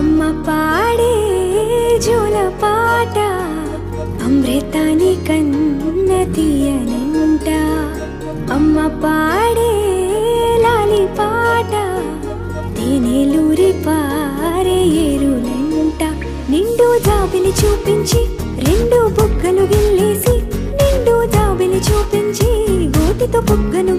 అమ్మ పాడే జోల పాట అమృతాని కన్న తీయనంట. అమ్మ పాడే లాలి పాట తేనెలూరి పారే ఏరులంట. నిండు జాబిలి చూపించి రెండు బుగ్గలు గిల్లేసి, నిండు జాబిలి చూపించి గోటితో బుగ్గను